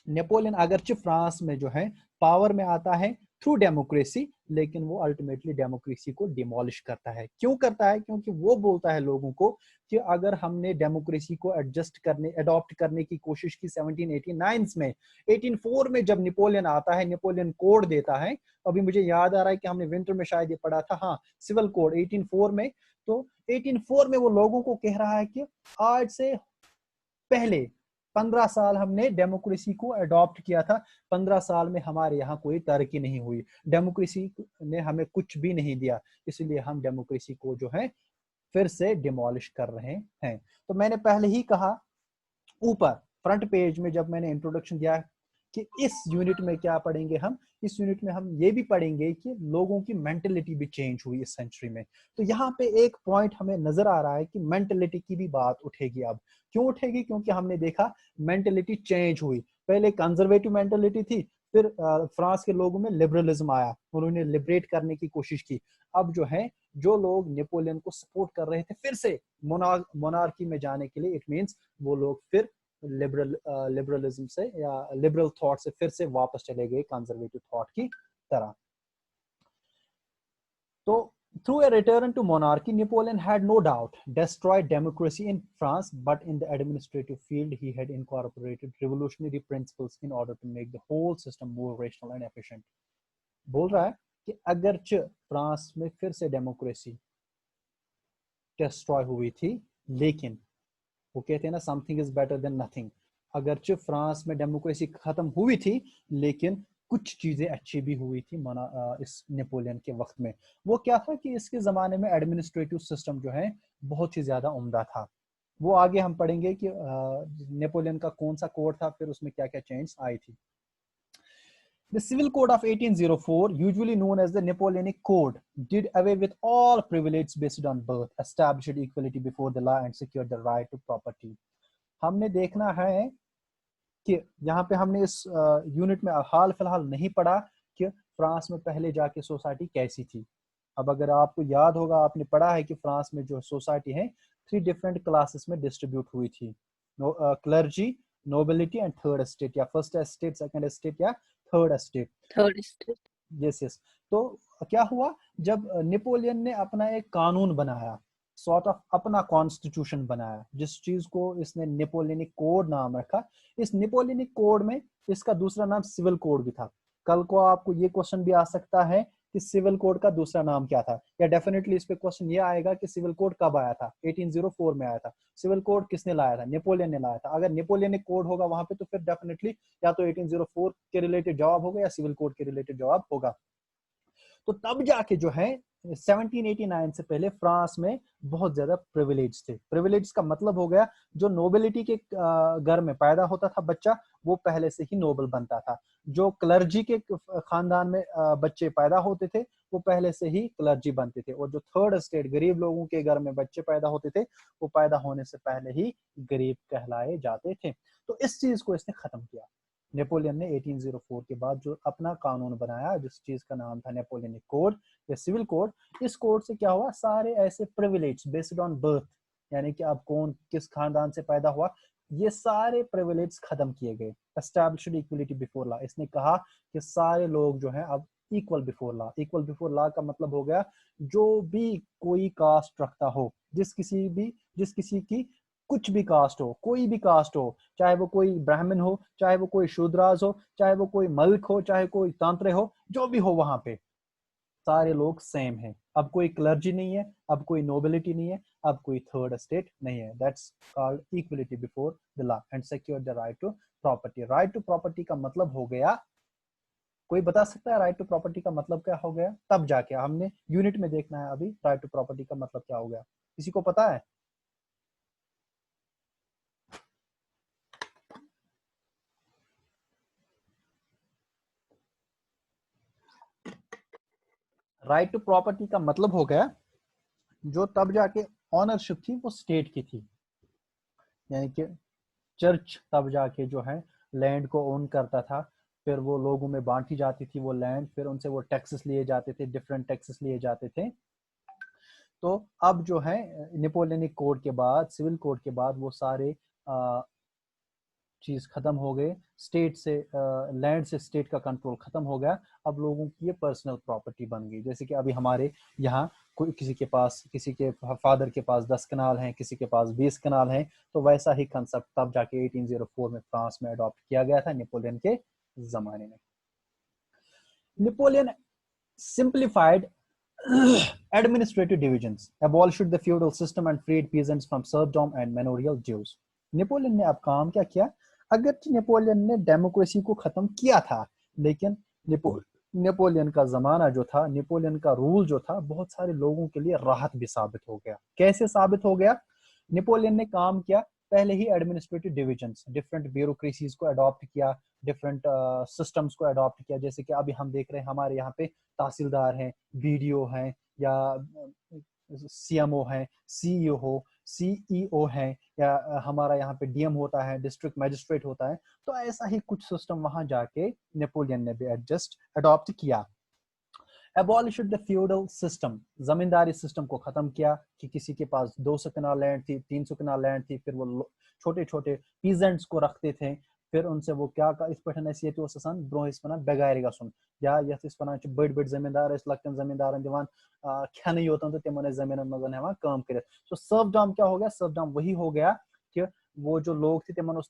नेपोलियन अगरचे फ्रांस में जो है पावर में आता है थ्रू डेमोक्रेसी, लेकिन वो अल्टीमेटली डेमोक्रेसी को डिमोलिश करता है. क्यों करता है, क्योंकि वो बोलता है लोगों को कि अगर हमने डेमोक्रेसी को अडॉप्ट करने की कोशिश की 1789 में, 1804 में जब नेपोलियन आता है, नेपोलियन कोड देता है. अभी मुझे याद आ रहा है कि हमने विंटर में शायद ये पढ़ा था, हाँ, सिविल कोड 1804 में. तो 1804 में वो लोगों को कह रहा है कि आज से पहले 15 साल हमने डेमोक्रेसी को अडॉप्ट किया था, 15 साल में हमारे यहाँ कोई तरक्की नहीं हुई, डेमोक्रेसी ने हमें कुछ भी नहीं दिया, इसलिए हम डेमोक्रेसी को जो है फिर से डिमोलिश कर रहे हैं. तो मैंने पहले ही कहा ऊपर फ्रंट पेज में जब मैंने इंट्रोडक्शन दिया कि इस यूनिट में क्या पढ़ेंगे हम, इस यूनिट में हम ये भी पढ़ेंगे कि लोगों की मेंटेलिटी भी चेंज हुई इस सेंचुरी में. तो यहाँ पे एक पॉइंट हमें नजर आ रहा है कि मेंटेलिटी की भी बात उठेगी. अब क्यों उठेगी, क्योंकि हमने देखा मेंटेलिटी चेंज हुई. पहले कंजर्वेटिव मेंटेलिटी थी, फिर फ्रांस के लोगों में लिबरलिज्म आया, उन्होंने लिबरेट करने की कोशिश की. अब जो है, जो लोग नेपोलियन को सपोर्ट कर रहे थे फिर से मोनार्की में जाने के लिए, इट मींस वो लोग फिर लिबरलिज्म से या लिबरल थॉट से फिर से वापस चले गए कंजर्वेटिव थॉट की तरह. तो through a return to monarchy, Napoleon had no doubt destroyed democracy in France, but in the administrative field he had incorporated revolutionary principles in order to make the whole system more rational and efficient. बोल रहा है कि अगरचे France में फिर से democracy destroy हुई थी, लेकिन वो कहते हैं ना, something is better than nothing. अगरचे फ्रांस में डेमोक्रेसी खत्म हुई थी, लेकिन कुछ चीजें अच्छी भी हुई थी इस नेपोलियन के वक्त में. वो क्या था कि इसके जमाने में एडमिनिस्ट्रेटिव सिस्टम जो है बहुत ही ज्यादा उम्दा था. वो आगे हम पढ़ेंगे कि नेपोलियन का कौन सा कोड था, फिर उसमें क्या क्या चेंज आई थी. The Civil Code of 1804, usually known as the Napoleonic Code, did away with all privilege based on birth, established equality before the law and secured the right to property. हमने देखना है कि यहाँ पे हमने इस यूनिट में हाल फिलहाल नहीं पढ़ा कि फ्रांस में पहले जाके सोसाइटी कैसी थी। अब अगर आपको याद होगा, आपने पढ़ा है कि फ्रांस में जो सोसाइटी है 3 डिफरेंट क्लासेस में डिस्ट्रीब्यूट हुई थी, clergy, nobility and third estate, या फर्स्ट एस्टेट, सेकंड एस्टेट या third estate. Third state. Yes yes. तो क्या हुआ, जब नेपोलियन ने अपना एक कानून बनाया, सॉर्ट ऑफ अपना कॉन्स्टिट्यूशन बनाया, जिस चीज को इसने नेपोलियनिक कोड नाम रखा। इस नेपोलियनिक कोड में इसका दूसरा नाम सिविल कोड भी था। कल को आपको ये क्वेश्चन भी आ सकता है कि सिविल कोड का दूसरा नाम क्या था, या डेफिनेटली इस पे क्वेश्चन ये आएगा कि सिविल कोड कब आया था, 1804 में आया था। सिविल कोड किसने लाया था, नेपोलियन ने लाया था। अगर नेपोलियनिक कोड होगा वहां पे, तो फिर डेफिनेटली या तो 1804 के रिलेटेड जवाब होगा या सिविल कोड के रिलेटेड जवाब होगा। तो तब जाके जो है 1789 से पहले फ्रांस में बहुत ज्यादा प्रिविलेज थे। प्रिविलेज का मतलब हो गया, जो नोबिलिटी के घर में पैदा होता था बच्चा, वो पहले से ही नोबल बनता था। जो क्लर्जी के खानदान में बच्चे पैदा होते थे, वो पहले से ही क्लर्जी बनते थे। और जो थर्ड स्टेट, गरीब लोगों के घर में बच्चे पैदा होते थे, वो पैदा होने से पहले ही गरीब कहलाए जाते थे। तो इस चीज को इसने खत्म किया नेपोलियन ने 1804 के बाद, जो अपना कानून बनाया, जिस चीज का नाम था नेपोलियनिक कोड या सिविल कोड। इस कोड से क्या हुआ, सारे ऐसे प्रिविलेज बेस्ड ऑन बर्थ, यानी कि अब कौन किस खानदान से पैदा हुआ, ये सारे प्रिविलेज खत्म किए गए। एस्टैब्लिश्ड इक्वलिटी बिफोर लॉ, इसने कहा कि सारे लोग जो हैं अब equal before law. Equal before law का मतलब हो गया, जो भी कोई कास्ट रखता हो, जिस किसी की कुछ भी कास्ट हो, कोई भी कास्ट हो, चाहे वो कोई ब्राह्मण हो, चाहे वो कोई शूद्राज हो, चाहे वो कोई मल्क हो, चाहे कोई तांत्रे हो, जो भी हो, वहां पे सारे लोग सेम हैं। अब कोई क्लर्जी नहीं है, अब कोई नोबिलिटी नहीं है, अब कोई थर्ड स्टेट नहीं है। That's called equality before the law and secure the right to property. Right to property का मतलब हो गया, कोई बता सकता है राइट टू प्रॉपर्टी का मतलब क्या हो गया? तब जाके हमने यूनिट में देखना है अभी राइट टू प्रॉपर्टी का मतलब क्या हो गया। किसी को पता है? राइट टू प्रॉपर्टी का मतलब हो गया, जो तब जाके ऑनरशिप थी वो स्टेट की थी, यानी कि चर्च तब जाके जो है लैंड को ओन करता था। फिर वो लोगों में बांटी जाती थी वो लैंड, फिर उनसे वो टैक्सेस लिए जाते थे, डिफरेंट टैक्सेस लिए जाते थे। तो अब जो है नेपोलियनिक कोड के बाद, सिविल कोड के बाद, वो सारे चीज खत्म हो गए। स्टेट से लैंड से स्टेट का कंट्रोल खत्म हो गया। अब लोगों की ये पर्सनल प्रॉपर्टी बन गई। जैसे कि अभी हमारे यहाँ कोई किसी के फादर के पास 10 कनाल हैं, किसी के पास 20 कनाल हैं, तो वैसा ही कंसेप्ट तब जाके 1804 में फ्रांस में अडॉप्ट किया गया था नेपोलियन के जमाने में। Napoleon simplified administrative divisions, abolished the feudal system and freed peasants from serfdom and manorial dues. Napoleon ने अब काम क्या किया? अगर नेपोलियन ने डेमोक्रेसी को खत्म किया था, लेकिन नेपोलियन का जमाना जो था, नेपोलियन का रूल जो था, बहुत सारे लोगों के लिए राहत भी साबित हो गया। कैसे साबित हो गया? नेपोलियन ने काम किया, पहले ही एडमिनिस्ट्रेटिव डिविजन्स, डिफरेंट ब्यूरोक्रेसीज को अडॉप्ट किया, डिफरेंट सिस्टम्स को अडॉप्ट किया। जैसे कि अभी हम देख रहे हैं हमारे यहाँ पे तहसीलदार हैं, बीडीओ हैं, या सीएमओ हैं, सीईओ हो, सीईओ है, या हमारा यहाँ पे डीएम होता है, डिस्ट्रिक्ट मजिस्ट्रेट होता है। तो ऐसा ही कुछ सिस्टम वहां जाके नेपोलियन ने भी अडॉप्ट किया। Abolish the feudal system, zamindari system को खत्म किया कि किसी के पास 200 कनाल लैंड थी, 300 कनाल लैंड थी, फिर वो छोटे छोटे पीजेंट्स को रखते थे। फिर उनसे वो क्या इस पे ब्रोह बेगारी गसन, या यथ बड़ बड़ जमींदार लक्टन जमींदारन दिवान खन योतन, तो तिमन जमीन मज हेवान काम कर। सो सर्वडॉम क्या हो गया? सर्वडॉम वही हो गया कि वो जो लोग थे तिमन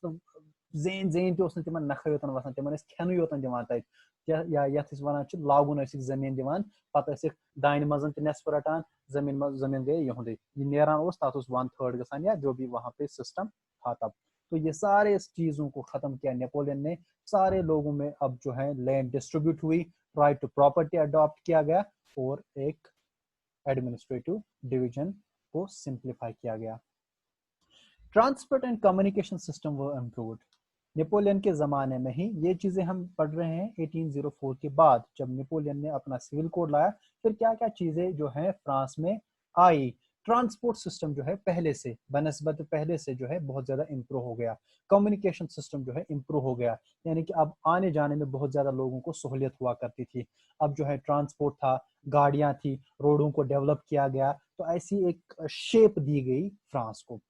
जेन जेन तिम नख योतन वसान, तिमन खन योतन दिवान तत, या यथ लागुन जमीन दिवान, पे दान मज नस्फ रटान, जमीन गए यहुंदे, ये नेरान तथ 1/3 गसान, या जो भी वहां पे सिस्टम था तब। तो ये सारे चीजों को खत्म किया नेपोलियन ने। सारे लोगों में अब जो है लैंड डिस्ट्रीब्यूट हुई, राइट टू प्रॉपर्टी अडॉप्ट किया गया, और एक एडमिनिस्ट्रेटिव डिवीजन को सिंप्लीफाई किया गया। ट्रांसपोर्ट एंड कम्युनिकेशन सिस्टम वो इम्प्रूव्ड। नेपोलियन के ज़माने में ही ये चीज़ें हम पढ़ रहे हैं। 1804 के बाद जब नेपोलियन ने अपना सिविल कोड लाया, फिर क्या क्या चीज़ें जो हैं फ्रांस में आई। ट्रांसपोर्ट सिस्टम जो है पहले से बनस्बत पहले से जो है बहुत ज्यादा इम्प्रूव हो गया, कम्युनिकेशन सिस्टम जो है इम्प्रूव हो गया, यानी कि अब आने जाने में बहुत ज्यादा लोगों को सहूलियत हुआ करती थी। अब जो है ट्रांसपोर्ट था, गाड़ियां थी, रोडों को डेवलप किया गया, तो ऐसी एक शेप दी गई फ्रांस को।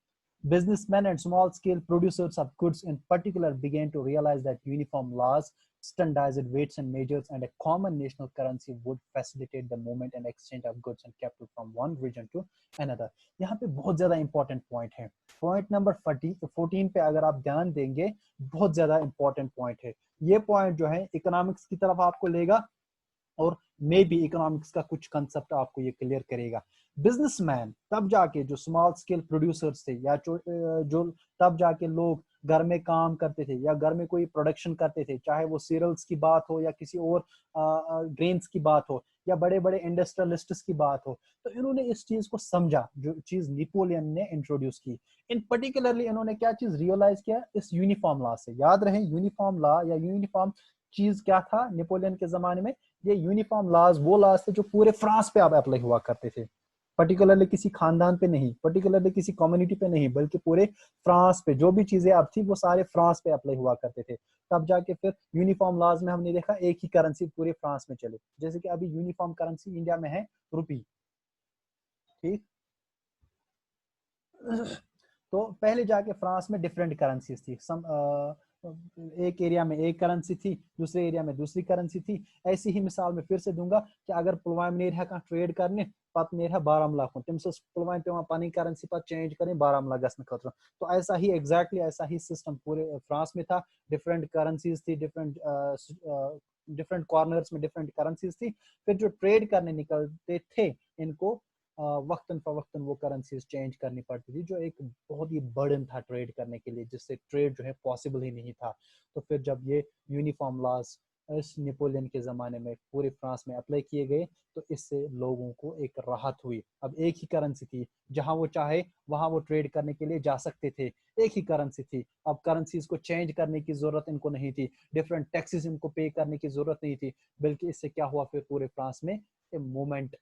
Businessmen and small-scale producers of goods in particular began to realize that uniform laws, standardized weights and measures, and a common national currency would facilitate the movement and exchange of goods and capital from one region to another. यहाँ पे बहुत ज़्यादा important point है। Point number 14 पे अगर आप ध्यान देंगे, बहुत ज़्यादा important point है। ये point जो है economics की तरफ आपको लेगा और मे बी इकोनॉमिक्स का कुछ कंसेप्ट आपको ये क्लियर करेगा। बिजनेसमैन तब जाके जो स्मॉल स्केल प्रोड्यूसर्स थे या जो तब जाके लोग घर में काम करते थे या घर में कोई प्रोडक्शन करते थे, चाहे वो सीरियल्स की बात हो या किसी और ग्रेन्स की बात हो या बड़े बड़े इंडस्ट्रियलिस्ट्स की बात हो, तो इन्होंने इस चीज को समझा जो चीज नेपोलियन ने इंट्रोड्यूस की। इन पर्टिकुलरली इन्होंने क्या चीज रियलाइज किया, इस यूनिफॉर्म लॉ से। याद रहे यूनिफॉर्म लॉ या यूनिफॉर्म चीज क्या था नेपोलियन के जमाने में, ये यूनिफॉर्म लॉज वो लॉज थे जो पूरे फ्रांस पे अब अप्लाई हुआ करते थे, पर्टिकुलरली किसी खानदान पे नहीं, पर्टिकुलरली किसी कम्युनिटी पे नहीं, बल्कि पूरे फ्रांस पे जो भी चीजें अब थी वो सारे फ्रांस पे अप्लाई हुआ करते थे। तब जाके फिर यूनिफॉर्म लॉज में हमने देखा एक ही करेंसी पूरे फ्रांस में चले, जैसे कि अभी यूनिफॉर्म करेंसी इंडिया में है रुपी, ठीक। तो पहले जाके फ्रांस में डिफरेंट करेंसीज थी, एक एरिया में एक करेंसी थी, दूसरे एरिया में दूसरी करेंसी थी। ऐसी ही मिसाल मैं फिर से दूंगा कि अगर पुलवामा नेर ट्रेड करने पत नेर बारामूला कुन तम पुलवामा पे पनी करेंसी पे चेंज करें बारामूला गसन खतर। तो ऐसा ही एग्जैक्टली ऐसा ही सिस्टम पूरे फ्रांस में था, डिफरेंट करेंसीज थी, डिफरेंट कॉर्नर्स में डिफरेंट करेंसीज थी। फिर जो ट्रेड करने निकलते थे इनको वक्तन फवक्तन वो करेंसीज चेंज करनी पड़ती थी, जो एक बहुत ही बर्डन था ट्रेड करने के लिए, जिससे ट्रेड जो है पॉसिबल ही नहीं था। तो फिर जब ये यूनिफॉर्म लॉज इस नेपोलियन के ज़माने में पूरे फ्रांस में अप्लाई किए गए, तो इससे लोगों को एक राहत हुई। अब एक ही करेंसी थी, जहां वो चाहे वहां वो ट्रेड करने के लिए जा सकते थे, एक ही करेंसी थी। अब करेंसीज को चेंज करने की जरूरत इनको नहीं थी, डिफरेंट टैक्सेस इनको पे करने की जरूरत नहीं थी, बल्कि इससे क्या हुआ फिर पूरे फ्रांस में a movement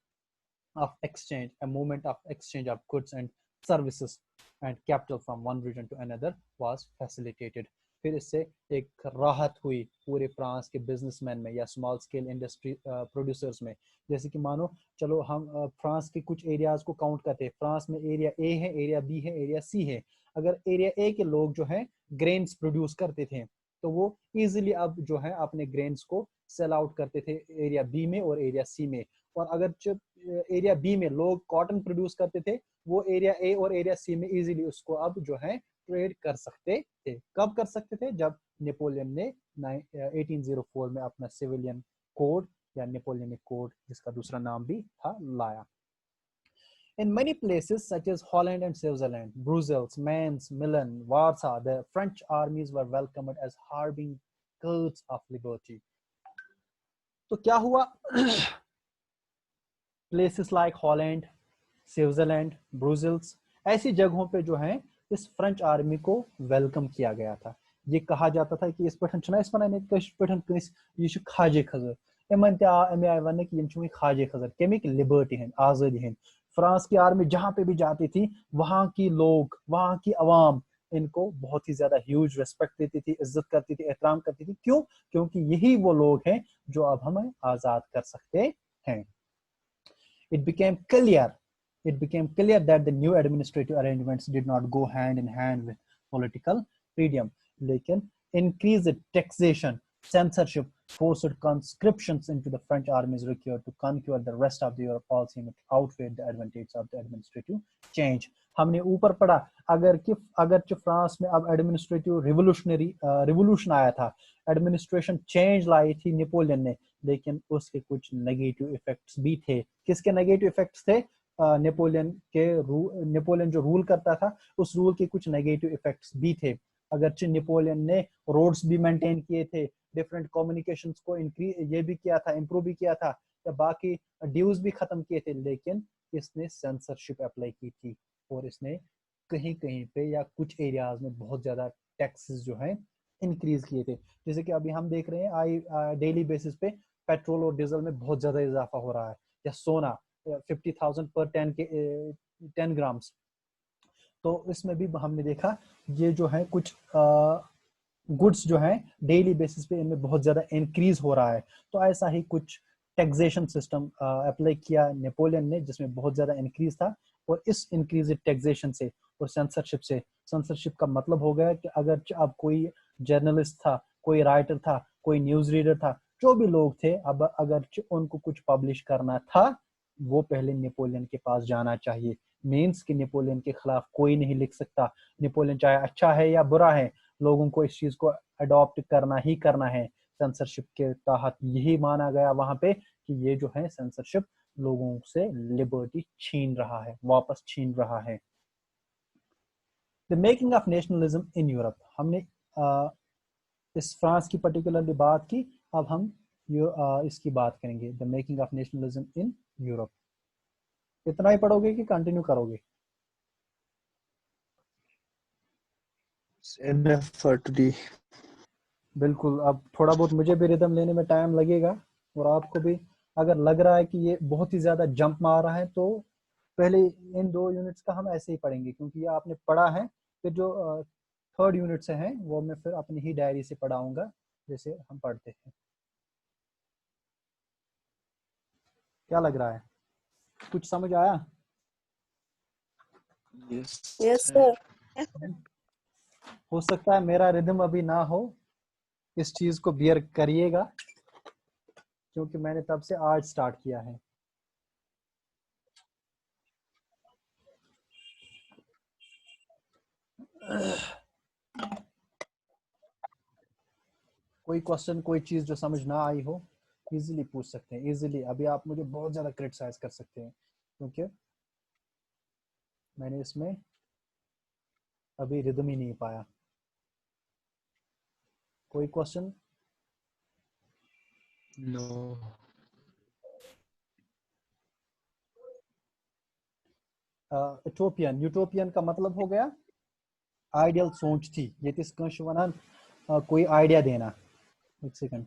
of exchange, a movement of exchange of goods and services and capital from one region to another was facilitated. फिर इससे एक राहत हुई पूरे फ्रांस के बिजनेसमैन में या स्मॉल स्केल इंडस्ट्री प्रोड्यूसर्स में। जैसे कि मानो चलो हम फ्रांस के कुछ एरियाज को काउंट करते हैं, फ्रांस में एरिया ए है, एरिया बी है, एरिया सी है। अगर एरिया ए के लोग जो है ग्रेन्स प्रोड्यूस करते थे, तो वो इजीली अब जो है अपने ग्रेन्स को सेल आउट करते थे एरिया बी में और एरिया सी में। और अगर जब एरिया बी में लोग कॉटन प्रोड्यूस करते थे, वो एरिया ए और एरिया सी में इजीली उसको अब जो है ट्रेड कर सकते थे। कब कर सकते थे? जब नेपोलियन ने 1804 में अपना सिविलियन कोड या नेपोलियनिक कोड, जिसका दूसरा नाम भी था, लाया। In many places such as Holland and Switzerland, Brussels, Mainz, Milan, Warsaw, the French armies were welcomed as harbingers of liberty. तो क्या हुआ? Places like Holland, Switzerland, Brussels, ऐसी जगहों पे जो है इस फ्रेंच आर्मी को वेलकम किया गया था। ये कहा जाता था कि इस पठन छना इस वनान कश पठन कस ये छु खाजे खजर एमन ते एम आई वन कि यम छु खाजे खजर केमिक लिबर्टी हैं, आजादी हैं। फ्रांस की आर्मी जहां पे भी जाती थी, वहां की लोग, वहां की आवाम इनको बहुत ही ज्यादा ह्यूज रिस्पेक्ट देती थी, इज्जत करती थी, एहतराम करती थी। क्यों? क्योंकि यही वो लोग हैं जो अब हमें आजाद कर सकते हैं। It became clear that the new administrative arrangements did not go hand in hand with political freedom. लेकिन increased taxation, censorship, forced conscriptions into the French armies required to conquer the rest of the Europe policy outweighed the advantages of the administrative change. हमने ऊपर पढ़ा अगर France में अब administrative revolution आया था, administration change लाई थी नेपोलियन ने, लेकिन उसके कुछ नेगेटिव इफेक्ट्स भी थे। किसके नेगेटिव इफेक्ट्स थे? नेपोलियन जो रूल करता था उस रूल के कुछ नेगेटिव इफेक्ट्स भी थे। अगरचे नेपोलियन ने रोड्स भी मेंटेन किए थे, डिफरेंट कम्युनिकेशंस को ये भी किया था, इंप्रूव भी किया था, या बाकी ड्यूज भी खत्म किए थे, लेकिन इसने सेंसरशिप अप्लाई की थी और इसने कहीं कहीं पे या कुछ एरियाज में बहुत ज्यादा टैक्सेस जो है इंक्रीज किए थे। जैसे कि अभी हम देख रहे हैं डेली बेसिस पे पेट्रोल और डीजल में बहुत ज्यादा इजाफा हो रहा है, या सोना 50,000 पर 10 ग्राम्स। तो इसमें भी हमने देखा ये जो है कुछ गुड्स जो है डेली बेसिस पे इनमें बहुत ज्यादा इंक्रीज हो रहा है। तो ऐसा ही कुछ टैक्सेशन सिस्टम अप्लाई किया नेपोलियन ने, जिसमें बहुत ज्यादा इंक्रीज था। और इस इंक्रीज टैक्सेशन से और सेंसरशिप का मतलब हो गया कि अगर अब कोई जर्नलिस्ट था, कोई राइटर था, कोई न्यूज रीडर था, जो भी लोग थे, अब अगर उनको कुछ पब्लिश करना था वो पहले नेपोलियन के पास जाना चाहिए। मीन्स कि नेपोलियन के खिलाफ कोई नहीं लिख सकता। नेपोलियन चाहे अच्छा है या बुरा है, लोगों को इस चीज को अडॉप्ट करना ही करना है। सेंसरशिप के तहत यही माना गया वहां पे कि ये जो है सेंसरशिप लोगों से लिबर्टी छीन रहा है, वापस छीन रहा है। The making of nationalism in Europe, हमने इस फ्रांस की पर्टिकुलरली बात की। अब हम इसकी बात करेंगे, the making of nationalism in Europe. इतना ही पढ़ोगे कि कंटिन्यू करोगे? बिल्कुल, अब थोड़ा बहुत मुझे भी रिदम लेने में टाइम लगेगा और आपको भी अगर लग रहा है कि ये बहुत ही ज्यादा जंप मार रहा है तो पहले इन 2 यूनिट्स का हम ऐसे ही पढ़ेंगे, क्योंकि ये आपने पढ़ा है। फिर जो 3rd यूनिट से हैं वो मैं फिर अपनी ही डायरी से पढ़ाऊंगा जैसे हम पढ़ते हैं। क्या लग रहा है, कुछ समझ आया? Yes, sir. हो सकता है मेरा रिदम अभी ना हो, इस चीज को बियर करिएगा क्योंकि मैंने तब से आज स्टार्ट किया है। कोई क्वेश्चन, कोई चीज जो समझ ना आई हो, इजीली पूछ सकते हैं। इजीली अभी आप मुझे बहुत ज्यादा क्रिटिसाइज कर सकते हैं क्योंकि मैंने इसमें अभी रिदम ही नहीं पाया। कोई क्वेश्चन? नो। यूटोपियन, यूटोपियन का मतलब हो गया आइडियल सोच थी। ये किस कंश वनान कोई आइडिया देना। एक सेकंड।